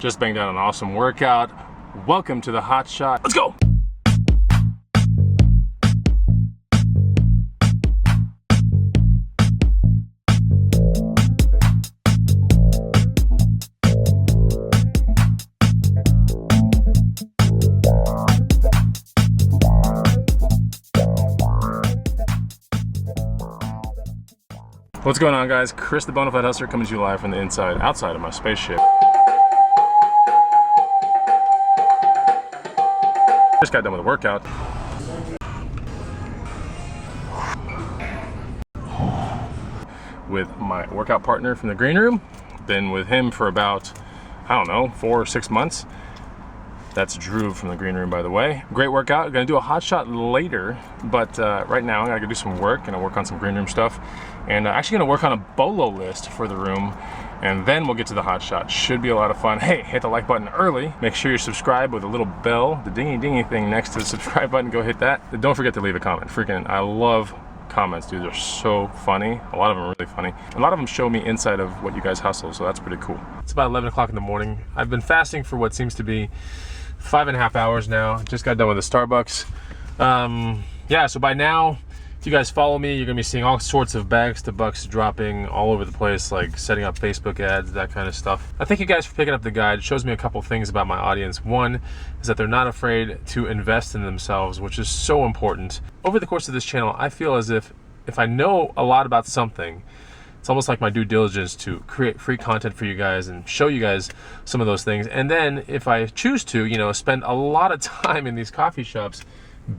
Just banged out an awesome workout. Welcome to the Hot Shot. Let's go! What's going on, guys? Chris the Bonafide Hustler coming to you live from the inside, outside of my spaceship. Just got done with a workout. With my workout partner from the green room. Been with him for about, I don't know, 4 or 6 months. That's Drew from the green room, by the way. Great workout. Gonna do a hot shot later, but right now I gotta go do some work. Gonna work on some green room stuff. And actually gonna work on a bolo list for the room, and then we'll get to the hot shot. Should be a lot of fun. Hey, hit the like button early. Make sure you're subscribed with a little bell, the dingy dingy thing next to the subscribe button. Go hit that. And don't forget to leave a comment. Freaking, I love comments, dude. They're so funny. A lot of them are really funny. A lot of them show me inside of what you guys hustle, so that's pretty cool. It's about 11 o'clock in the morning. I've been fasting for what seems to be 5.5 hours now. Just got done with the Starbucks. Yeah, so by now, if you guys follow me, you're gonna be seeing all sorts of bags to bucks dropping all over the place, like setting up Facebook ads, that kind of stuff. I thank you guys for picking up the guide. It shows me a couple things about my audience. One is that they're not afraid to invest in themselves, which is so important. Over the course of this channel, I feel as if I know a lot about something, it's almost like my due diligence to create free content for you guys and show you guys some of those things. And then if I choose to, you know, spend a lot of time in these coffee shops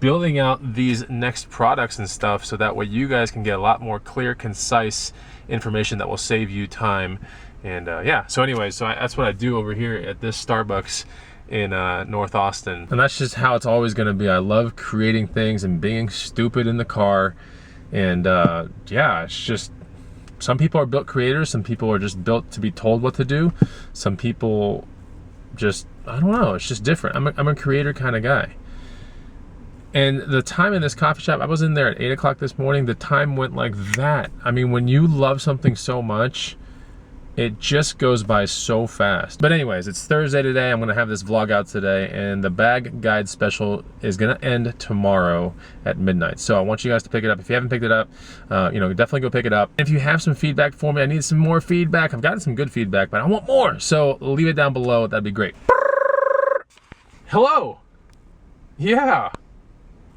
building out these next products and stuff, so that way you guys can get a lot more clear, concise information that will save you time. And yeah, so anyways, that's what I do over here at this Starbucks in North Austin. And that's just how it's always gonna be. I love creating things and being stupid in the car. And yeah, it's just, some people are built creators, some people are just built to be told what to do. Some people just, I don't know, it's just different. I'm a creator kind of guy. And the time in this coffee shop, I was in there at 8 o'clock this morning, the time went like that. I mean, when you love something so much, it just goes by so fast. But anyways, it's Thursday today. I'm gonna have this vlog out today, and the bag guide special is gonna end tomorrow at midnight. So I want you guys to pick it up. If you haven't picked it up, you know, definitely go pick it up. If you have some feedback for me, I need some more feedback. I've gotten some good feedback, but I want more. So leave it down below, that'd be great. Hello, yeah.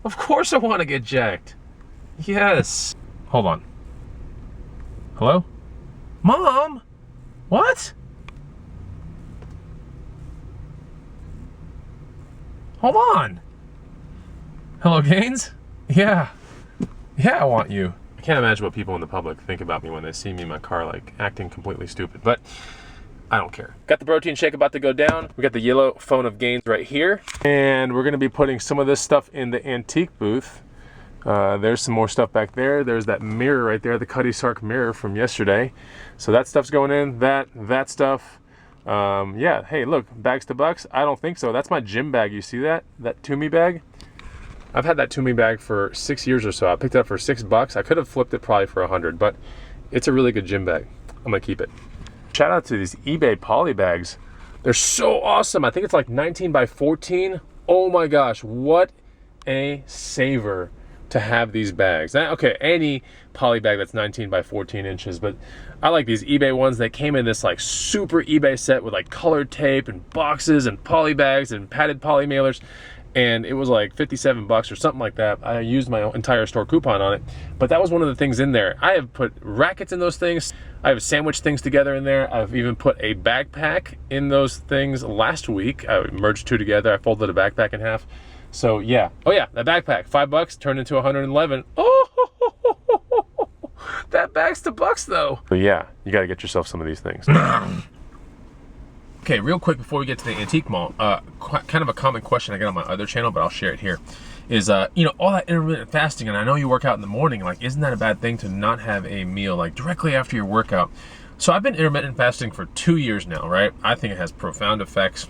Of course I want to get jacked. Yes. Hold on. Hello? Mom? What? Hold on. Hello, Gaines? Yeah. Yeah, I want you. I can't imagine what people in the public think about me when they see me in my car, like, acting completely stupid, but I don't care. Got the protein shake about to go down. We got the yellow phone of Gaines right here. And we're gonna be putting some of this stuff in the antique booth. There's some more stuff back there. There's that mirror right there, the Cuddy Sark mirror from yesterday. So that stuff's going in, that stuff. Yeah, hey, look, bags to bucks? I don't think so. That's my gym bag, you see that? That Toomey bag? I've had that Toomey bag for 6 years or so. I picked it up for $6. I could have flipped it probably for 100, but it's a really good gym bag. I'm gonna keep it. Shout out to these eBay poly bags. They're so awesome. I think it's like 19 by 14. Oh my gosh, what a saver to have these bags. Okay, any poly bag that's 19 by 14 inches, but I like these eBay ones. They came in this like super eBay set with like colored tape and boxes and poly bags and padded poly mailers. And it was like 57 bucks or something like that. I used my entire store coupon on it, but that was one of the things in there. I have put rackets in those things. I have sandwiched things together in there. I've even put a backpack in those things last week. I merged two together. I folded a backpack in half. So yeah. Oh yeah, that backpack, $5 turned into 111. Oh, that bags to bucks though. But yeah, you gotta get yourself some of these things. Okay, real quick before we get to the antique mall, kind of a common question I get on my other channel, but I'll share it here, is, you know, all that intermittent fasting, and I know you work out in the morning, like, isn't that a bad thing to not have a meal, like, directly after your workout? So I've been intermittent fasting for 2 years now, right? I think it has profound effects.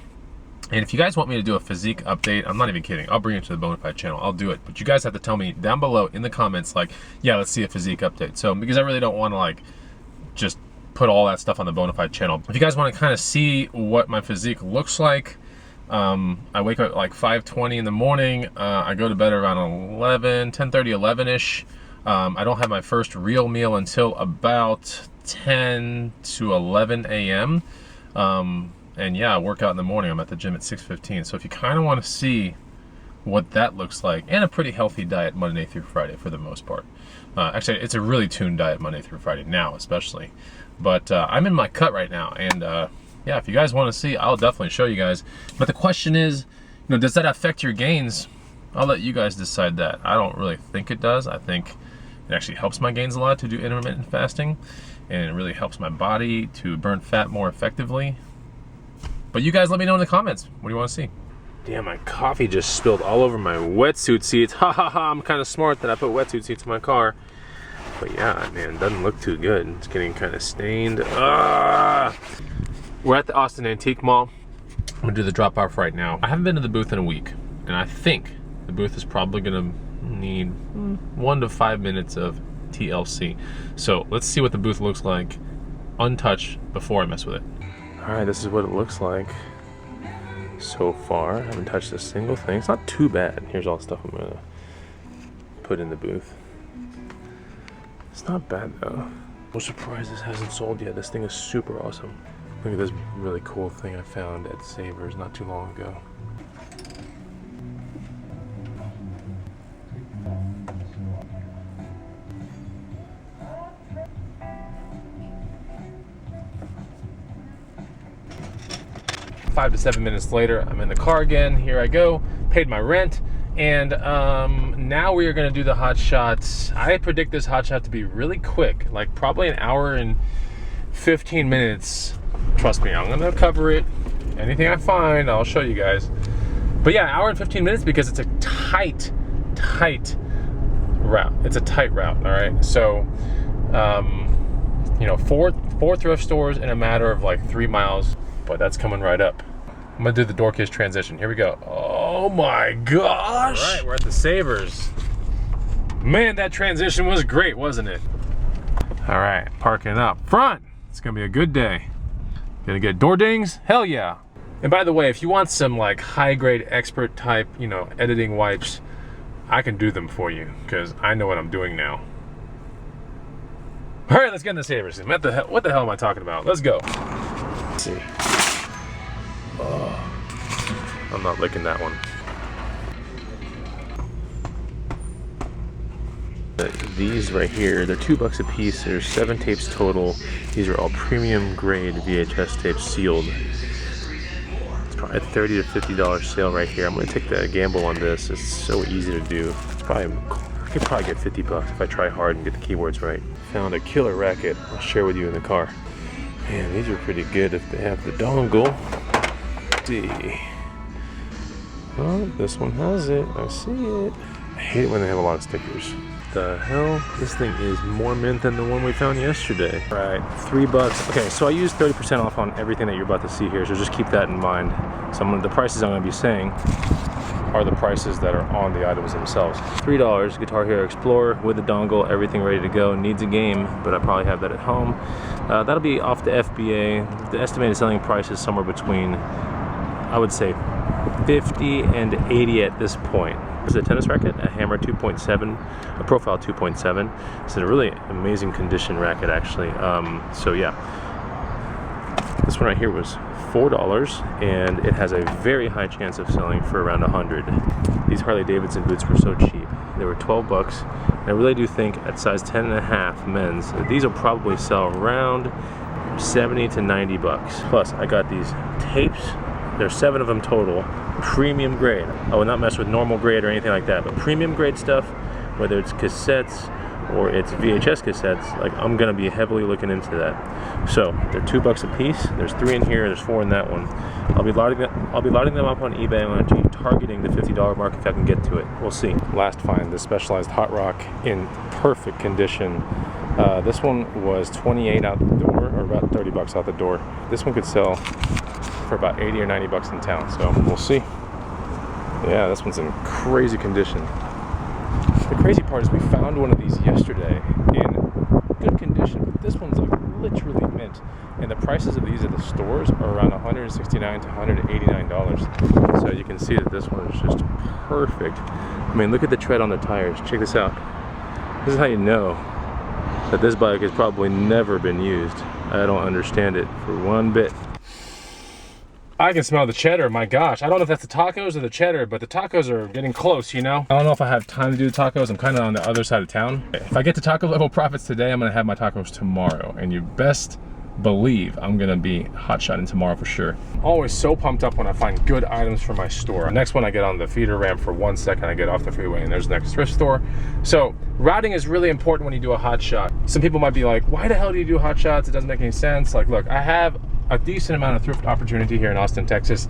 And if you guys want me to do a physique update, I'm not even kidding, I'll bring it to the Bonafide channel, I'll do it. But you guys have to tell me down below in the comments, like, yeah, let's see a physique update. So, because I really don't want to, like, just put all that stuff on the Bonafide channel. If you guys want to kind of see what my physique looks like, I wake up at like 5:20 in the morning. I go to bed around 10:30, 11-ish. I don't have my first real meal until about 10 to 11 a.m. And yeah, I work out in the morning. I'm at the gym at 6:15. So if you kind of want to see what that looks like, and a pretty healthy diet Monday through Friday for the most part. Actually, it's a really tuned diet Monday through Friday now, especially. But I'm in my cut right now, and yeah, if you guys want to see, I'll definitely show you guys. But the question is, you know, does that affect your gains? I'll let you guys decide that. I don't really think it does. I think it actually helps my gains a lot to do intermittent fasting, and it really helps my body to burn fat more effectively. But you guys let me know in the comments. What do you want to see? Damn, my coffee just spilled all over my wetsuit seats. Ha ha ha, I'm kind of smart that I put wetsuit seats in my car. But yeah, man, it doesn't look too good. It's getting kind of stained. We're at the Austin Antique Mall. I'm gonna do the drop off right now. I haven't been to the booth in a week, and I think the booth is probably gonna need 1 to 5 minutes of TLC. So let's see what the booth looks like untouched before I mess with it. All right, this is what it looks like so far. I haven't touched a single thing. It's not too bad. Here's all the stuff I'm gonna put in the booth. It's not bad though. I'm surprised this hasn't sold yet. This thing is super awesome. Look at this really cool thing I found at Savers not too long ago. Five to 7 minutes later, I'm in the car again. Here I go, paid my rent, and now we are gonna do the hot shots. I predict this hot shot to be really quick, like probably an hour and 15 minutes. Trust me, I'm gonna cover it. Anything I find, I'll show you guys. But yeah, an hour and 15 minutes because it's a tight route. It's a tight route, all right? So, you know, four thrift stores in a matter of like 3 miles, but that's coming right up. I'm gonna do the door kiss transition. Here we go. Oh my gosh! All right, we're at the Savers. Man, that transition was great, wasn't it? All right, parking up front. It's gonna be a good day. Gonna get door dings? Hell yeah. And by the way, if you want some like high grade expert type, you know, editing wipes, I can do them for you because I know what I'm doing now. All right, let's get into Savers. What the hell am I talking about? Let's go. Let's see. Oh, I'm not licking that one. These right here, they're $2 a piece. There's 7 tapes total. These are all premium grade VHS tapes sealed. It's probably a $30 to $50 sale right here. I'm gonna take the gamble on this. It's so easy to do. I could probably get $50 if I try hard and get the keywords right. Found a killer racket. I'll share with you in the car. Man, these are pretty good if they have the dongle. Let's see. Oh, this one has it. I see it. I hate it when they have a lot of stickers. The hell? This thing is more mint than the one we found yesterday. All right, $3. Okay, so I used 30% off on everything that you're about to see here, so just keep that in mind. The prices I'm gonna be saying are the prices that are on the items themselves. $3, Guitar Hero Explorer with the dongle, everything ready to go. Needs a game, but I probably have that at home. That'll be off the FBA. The estimated selling price is somewhere between, I would say, 50 and 80 at this point. This is a tennis racket, a Hammer 2.7, a Profile 2.7. It's a really amazing condition racket, actually. So yeah, this one right here was $4, and it has a very high chance of selling for around 100. These Harley Davidson boots were so cheap. They were $12, and I really do think at size 10.5 men's, these will probably sell around 70 to 90 bucks. Plus, I got these tapes. There's 7 of them total, premium grade. I would not mess with normal grade or anything like that, but premium grade stuff, whether it's cassettes or it's VHS cassettes, like I'm gonna be heavily looking into that. So they're $2 a piece. There's 3 in here, there's 4 in that one. I'll be loading them up on eBay. I'm gonna be targeting the $50 mark if I can get to it. We'll see. Last find, this Specialized Hot Rock in perfect condition. This one was 28 out the door, or about 30 bucks out the door. This one could sell for about 80 or 90 bucks in town, so we'll see. Yeah, this one's in crazy condition. The crazy part is we found one of these yesterday in good condition, but this one's like literally mint. And the prices of these at the stores are around $169 to $189. So you can see that this one is just perfect. I mean, look at the tread on the tires. Check this out. This is how you know that this bike has probably never been used. I don't understand it for one bit. I can smell the cheddar, my gosh. I don't know if that's the tacos or the cheddar, but the tacos are getting close, you know? I don't know if I have time to do the tacos. I'm kind of on the other side of town. If I get to taco level profits today, I'm gonna have my tacos tomorrow. And you best believe I'm gonna be hot-shotting tomorrow for sure. Always so pumped up when I find good items for my store. Next one, I get on the feeder ramp for 1 second, I get off the freeway and there's the next thrift store. So routing is really important when you do a hot shot. Some people might be like, why the hell do you do hot shots? It doesn't make any sense. Like, look, I have a decent amount of thrift opportunity here in Austin, Texas,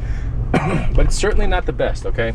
but it's certainly not the best, okay?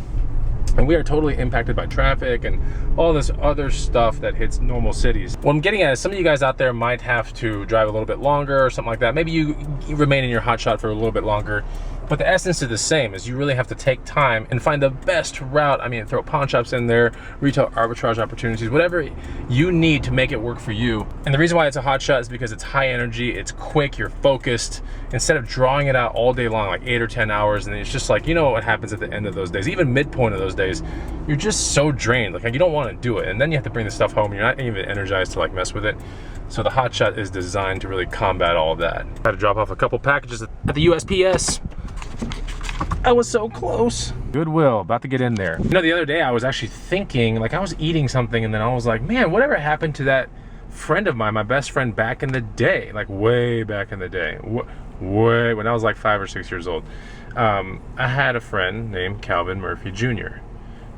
And we are totally impacted by traffic and all this other stuff that hits normal cities. What I'm getting at is some of you guys out there might have to drive a little bit longer or something like that. Maybe you remain in your hot shot for a little bit longer, but the essence is the same, is you really have to take time and find the best route. I mean, throw pawn shops in there, retail arbitrage opportunities, whatever you need to make it work for you. And the reason why it's a hot shot is because it's high energy, it's quick, you're focused. Instead of drawing it out all day long, like 8 or 10 hours, and then it's just like, you know what happens at the end of those days, even midpoint of those days, you're just so drained. Like you don't want to do it. And then you have to bring the stuff home. You're not even energized to like mess with it. So the hot shot is designed to really combat all of that. I had to drop off a couple packages at the USPS. I was so close. Goodwill, about to get in there. You know, the other day I was actually thinking, like I was eating something and then I was like, man, whatever happened to that friend of mine, my best friend back in the day, like way back in the day, way when I was like 5 or 6 years old. I had a friend named Calvin Murphy Jr.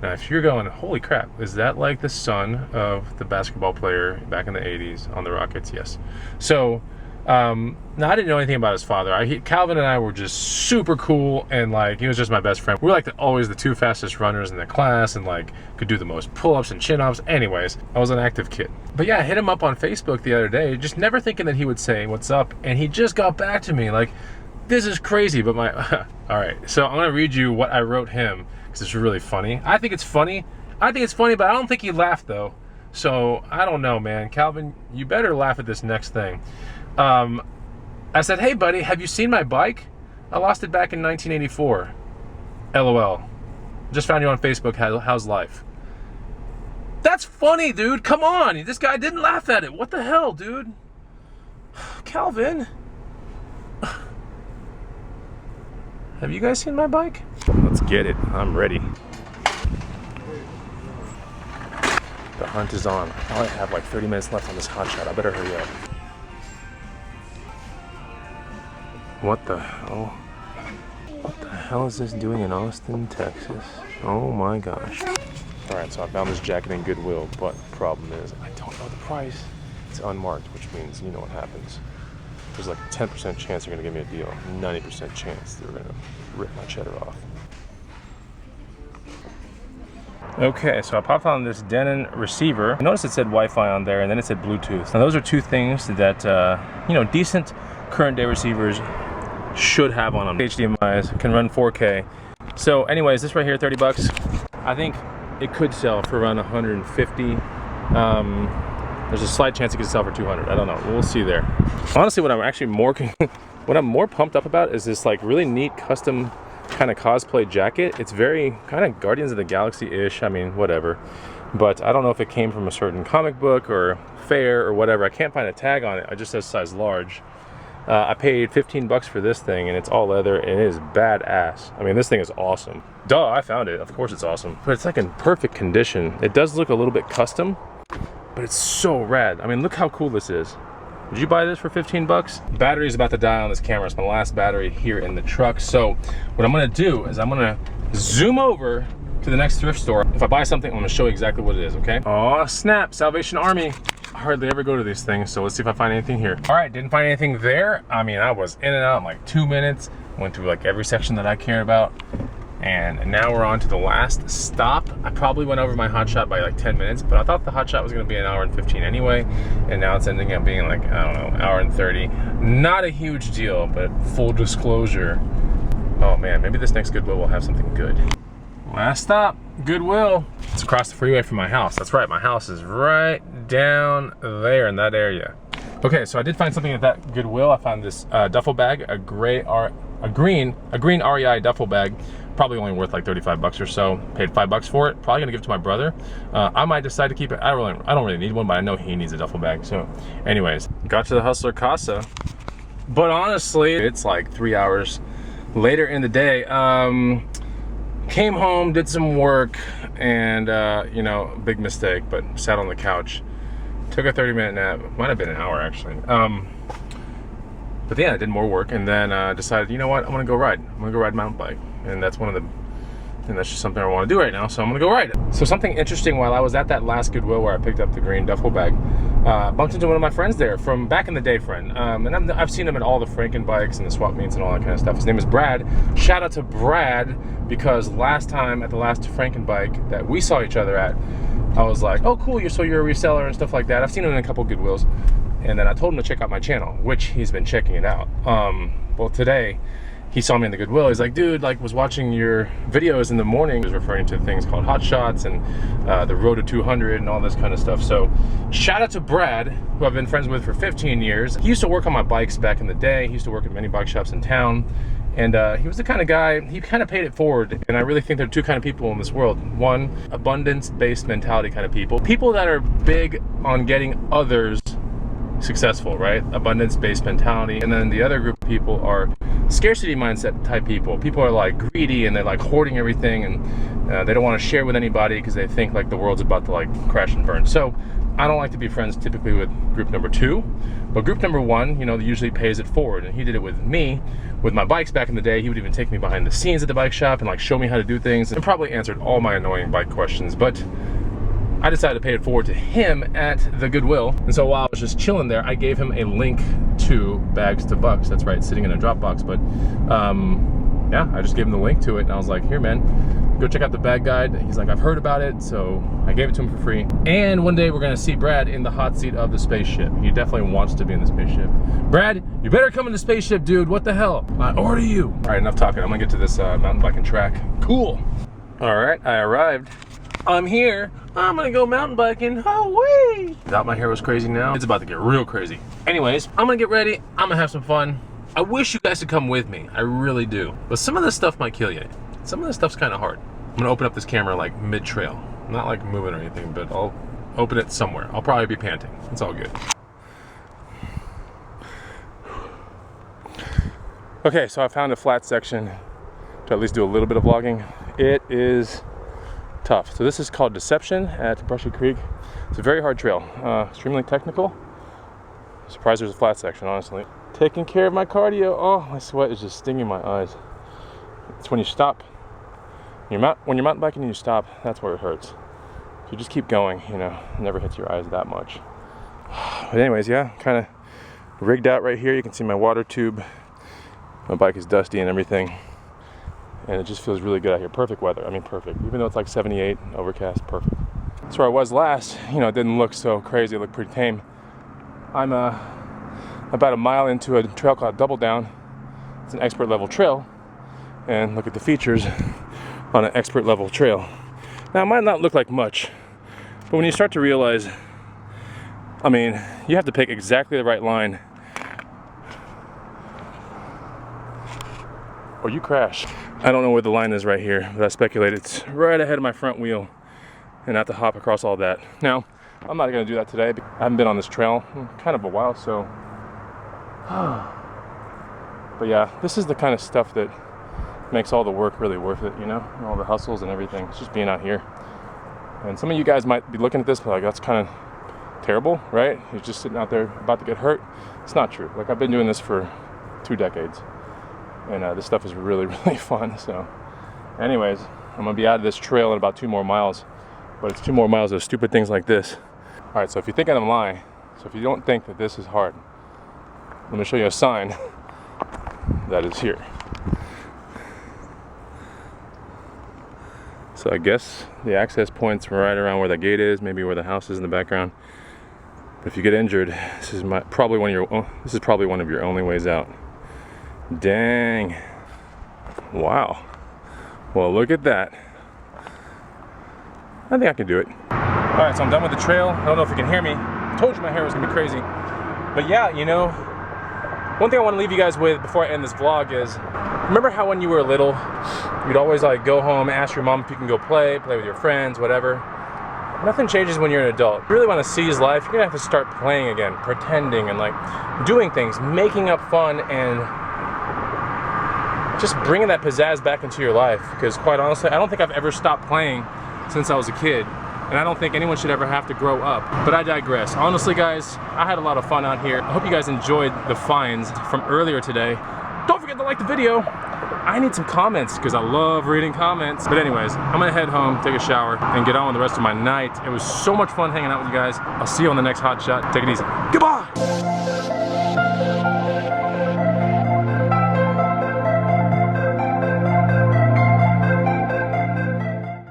Now, if you're going, holy crap, is that like the son of the basketball player back in the 80s on the Rockets? Yes. So, now I didn't know anything about his father. Calvin and I were just super cool, and like he was just my best friend. We were like always the 2 fastest runners in the class, and like could do the most pull-ups and chin-ups. Anyways, I was an active kid. But yeah, I hit him up on Facebook the other day, just never thinking that he would say what's up, and he just got back to me like, this is crazy. But my all right, so I'm gonna read you what I wrote him because it's really funny. I think it's funny, but I don't think he laughed though. So I don't know, man. Calvin, you better laugh at this next thing. I said, hey buddy, have you seen my bike? I lost it back in 1984. LOL. Just found you on Facebook. How's life? That's funny, dude. Come on. This guy didn't laugh at it. What the hell, dude? Calvin. Have you guys seen my bike? Let's get it. I'm ready. The hunt is on. I only have like 30 minutes left on this hot shot. I better hurry up. What the hell? What the hell is this doing in Austin, Texas? Oh my gosh. Alright, so I found this jacket in Goodwill, but the problem is I don't know the price. It's unmarked, which means you know what happens. There's like a 10% chance they're gonna give me a deal, 90% chance they're gonna rip my cheddar off. Okay, so I popped on this Denon receiver. I noticed it said Wi-Fi on there, and then it said Bluetooth. Now those are 2 things that, you know, decent current day receivers should have on them. HDMIs, can run 4K. So anyways, this right here, 30 bucks. I think it could sell for around 150. There's a slight chance it could sell for 200. I don't know, we'll see there. Honestly, what I'm actually more pumped up about is this like really neat custom kind of cosplay jacket. It's very kind of Guardians of the Galaxy-ish, I mean, whatever. But I don't know if it came from a certain comic book or fair or whatever. I can't find a tag on it. It just says size large. I paid 15 bucks for this thing, and it's all leather, and it is badass. I mean, this thing is awesome. Duh, I found it. Of course it's awesome. But it's like in perfect condition. It does look a little bit custom, but it's so rad. I mean, look how cool this is. Did you buy this for 15 bucks? Battery is about to die on this camera. It's my last battery here in the truck. So what I'm gonna do is I'm gonna zoom over to the next thrift store. If I buy something, I'm gonna show you exactly what it is, okay? Oh snap, Salvation Army. I hardly ever go to these things, so let's see if I find anything here. All right, didn't find anything there. I mean, I was in and out in like 2 minutes. Went through like every section that I care about. And now we're on to the last stop. I probably went over my hot shot by like 10 minutes, but I thought the hot shot was gonna be 1 hour and 15 anyway. And now it's ending up being like, I don't know, 1 hour and 30. Not a huge deal, but full disclosure. Oh man, maybe this next Goodwill will have something good. Last stop, Goodwill. It's across the freeway from my house. That's right, my house is right down there in that area. Okay, so I did find something at that Goodwill. I found this duffel bag, a green REI duffel bag, probably only worth like 35 bucks or so. Paid $5 for it. Probably gonna give it to my brother. I might decide to keep it. I don't really need one, but I know he needs a duffel bag. So, anyways, got to the Hustler Casa, but honestly, it's like 3 hours later in the day. Came home, did some work, and you know, big mistake, but sat on the couch. Took a 30-minute nap. Might have been an hour actually. But yeah, I did more work and then decided, you know what, I'm gonna go ride. I'm gonna go ride a mountain bike, and that's that's just something I want to do right now. So I'm gonna go ride it. So something interesting while I was at that last Goodwill where I picked up the green duffel bag, bumped into one of my friends there from back in the day, friend. And I've seen him at all the Franken bikes and the swap meets and all that kind of stuff. His name is Brad. Shout out to Brad, because last time at the last Franken bike that we saw each other at, I was like, oh cool, you're a reseller and stuff like that. I've seen him in a couple Goodwills. And then I told him to check out my channel, which he's been checking it out. Well, today he saw me in the Goodwill. He's like, dude, like, was watching your videos in the morning. He was referring to things called hot shots and the road to 200 and all this kind of stuff. So shout out to Brad, who I've been friends with for 15 years. He used to work on my bikes back in the day. He used to work at many bike shops in town. And he was the kind of guy, he kind of paid it forward. And I really think there are two kind of people in this world. One, abundance-based mentality kind of people. People that are big on getting others successful, right? Abundance-based mentality. And then the other group of people are scarcity mindset type people. People are like greedy and they're like hoarding everything, and they don't want to share with anybody because they think like the world's about to like crash and burn. So I don't like to be friends typically with group number 2, but group number 1, you know, usually pays it forward. And he did it with me, with my bikes back in the day. He would even take me behind the scenes at the bike shop and like show me how to do things, and probably answered all my annoying bike questions. But I decided to pay it forward to him at the Goodwill. And so while I was just chilling there, I gave him a link to Bags to Bucks. That's right, sitting in a Dropbox. But yeah, I just gave him the link to it, and I was like, here man, go check out the bag guide. He's like, I've heard about it, so I gave it to him for free. And one day we're gonna see Brad in the hot seat of the spaceship. He definitely wants to be in the spaceship. Brad, you better come in the spaceship, dude. What the hell? I order you. All right, enough talking. I'm gonna get to this mountain biking track. Cool. All right, I arrived. I'm here. I'm gonna go mountain biking. Oh, wee! Thought my hair was crazy now. It's about to get real crazy. Anyways, I'm gonna get ready. I'm gonna have some fun. I wish you guys could come with me. I really do. But some of this stuff might kill you. Some of this stuff's kind of hard. I'm gonna open up this camera like mid-trail. Not like moving or anything, but I'll open it somewhere. I'll probably be panting. It's all good. Okay, so I found a flat section to at least do a little bit of vlogging. It is tough. So this is called Deception at Brushy Creek. It's a very hard trail, extremely technical. Surprised there's a flat section, honestly. Taking care of my cardio. Oh, my sweat is just stinging my eyes. It's when you stop. When you're mountain biking and you stop, that's where it hurts. If you just keep going, you know, it never hits your eyes that much. But anyways, yeah, kind of rigged out right here. You can see my water tube. My bike is dusty and everything. And it just feels really good out here. Perfect weather. I mean, perfect. Even though it's like 78, overcast, perfect. That's where I was last. You know, it didn't look so crazy. It looked pretty tame. I'm about a mile into a trail called Double Down. It's an expert level trail. And look at the features on an expert level trail. Now, it might not look like much, but when you start to realize, I mean, you have to pick exactly the right line or you crash. I don't know where the line is right here, but I speculate it's right ahead of my front wheel and I have to hop across all that. Now, I'm not gonna do that today. I haven't been on this trail in kind of a while, so. But yeah, this is the kind of stuff that makes all the work really worth it, you know? All the hustles and everything. It's just being out here. And some of you guys might be looking at this, but like, that's kind of terrible, right? You're just sitting out there about to get hurt. It's not true. Like, I've been doing this for 2 decades. And this stuff is really, really fun. So anyways, I'm gonna be out of this trail in about 2 more miles, but it's 2 more miles of stupid things like this. All right, so if you're thinking I'm lying, so if you don't think that this is hard, let me show you a sign that is here. So I guess the access point's right around where the gate is, maybe where the house is in the background. But if you get injured, this is probably one of your only ways out. Dang. Wow. Well, look at that. I think I can do it. All right, so I'm done with the trail. I don't know if you can hear me. I told you my hair was gonna be crazy. But yeah, you know, one thing I want to leave you guys with before I end this vlog is, remember how when you were little, you'd always like go home, ask your mom if you can go play with your friends, whatever. Nothing changes when you're an adult. If you really want to seize life, you're gonna have to start playing again, pretending and like doing things, making up fun, and just bringing that pizzazz back into your life. Because quite honestly, I don't think I've ever stopped playing since I was a kid. And I don't think anyone should ever have to grow up. But I digress. Honestly, guys, I had a lot of fun out here. I hope you guys enjoyed the finds from earlier today. Don't forget to like the video. I need some comments because I love reading comments. But anyways, I'm gonna head home, take a shower, and get on with the rest of my night. It was so much fun hanging out with you guys. I'll see you on the next hot shot. Take it easy. Goodbye!